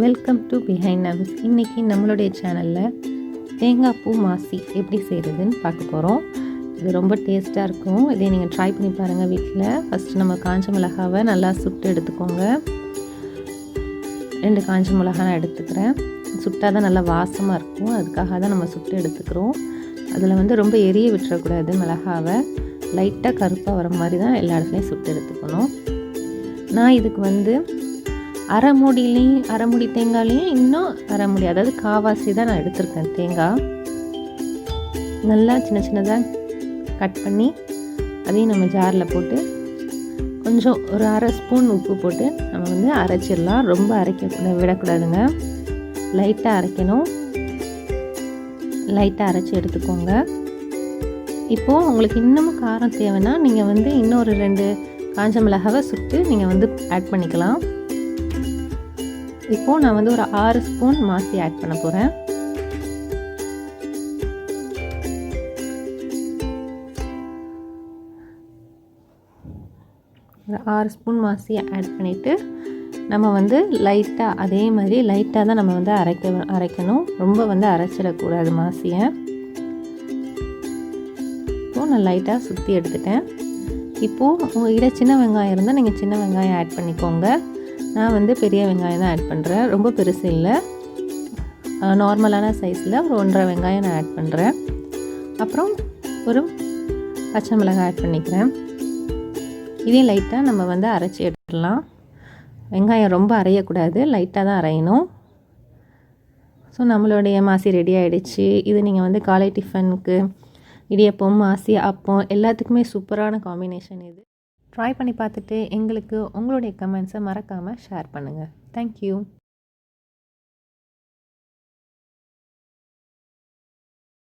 Welcome to behind knows. இன்றைக்கி நம்மளுடைய சேனலில் தேங்காய் பூ மாசி எப்படி செய்கிறதுன்னு பார்க்க போகிறோம். இது ரொம்ப டேஸ்ட்டாக இருக்கும். இதை நீங்கள் ட்ரை பண்ணி பாருங்கள் வீட்டில். ஃபஸ்ட்டு நம்ம காஞ்ச மிளகாவை நல்லா சுட்டு எடுத்துக்கோங்க. 2 காஞ்ச மிளகா நான் எடுத்துக்கிறேன். சுட்டால் தான் நல்லா வாசமாக இருக்கும், அதுக்காக தான் நம்ம சுட்டு எடுத்துக்கிறோம். அதில் ரொம்ப எரிய விட்டுறக்கூடாது. மிளகாவை லைட்டாக கருப்பாக வர மாதிரி தான் எல்லா இடத்துலையும் சுட்டு எடுத்துக்கணும். நான் இதுக்கு அரை மூடி தேங்காய்லேயும் இன்னும் அரை மூடி, அதாவது காவாசி தான் நான் எடுத்திருக்கேன். தேங்காய் நல்லா சின்ன சின்னதாக கட் பண்ணி அதையும் நம்ம ஜாரில் போட்டு கொஞ்சம் ஒரு அரை ஸ்பூன் உப்பு போட்டு நம்ம அரைச்சிடலாம். ரொம்ப விடக்கூடாதுங்க, லைட்டாக அரைக்கணும். லைட்டாக அரைச்சி எடுத்துக்கோங்க. இப்போது உங்களுக்கு இன்னமும் காரம் தேவைன்னா நீங்கள் இன்னொரு 2 காஞ்ச மிளகாவை சுட்டு நீங்கள் ஆட் பண்ணிக்கலாம். இப்போது நான் ஒரு 6 ஸ்பூன் மாசி ஆட் பண்ண போகிறேன். ஒரு 6 ஸ்பூன் மாசி ஆட் பண்ணிவிட்டு நம்ம லைட்டாக அதே மாதிரி லைட்டாக தான் நம்ம அரைக்கணும். ரொம்ப அரைச்சிடக்கூடாது மாசியை. இப்போது நான் லைட்டாக சுற்றி எடுத்துட்டேன். இப்போது உங்கள்கிட்ட சின்ன வெங்காயம் இருந்தால் நீங்கள் சின்ன வெங்காயம் ஆட் பண்ணிக்கோங்க. நான் பெரிய வெங்காயம் தான் ஆட் பண்ணுறேன். ரொம்ப பெருசு இல்லை, நார்மலான சைஸில் ஒரு 1.5 வெங்காயம் நான் ஆட் பண்ணுறேன். அப்புறம் ஒரு பச்சை மிளகாய் ஆட் பண்ணிக்கிறேன். இதையும் லைட்டாக நம்ம அரைச்சி எடுத்துடலாம். வெங்காயம் ரொம்ப அரையக்கூடாது, லைட்டாக தான் அரையணும். ஸோ நம்மளுடைய மாசி ரெடி ஆகிடுச்சு. இது நீங்கள் காலை டிஃபனுக்கு இடியப்பம், மாசி, அப்பம் எல்லாத்துக்குமே சூப்பரான காம்பினேஷன் இது. ட்ரை பண்ணி பார்த்துட்டு எங்களுக்கு உங்களுடைய கமெண்ட்ஸை மறக்காமல் ஷேர் பண்ணுங்கள். தேங்க்யூ.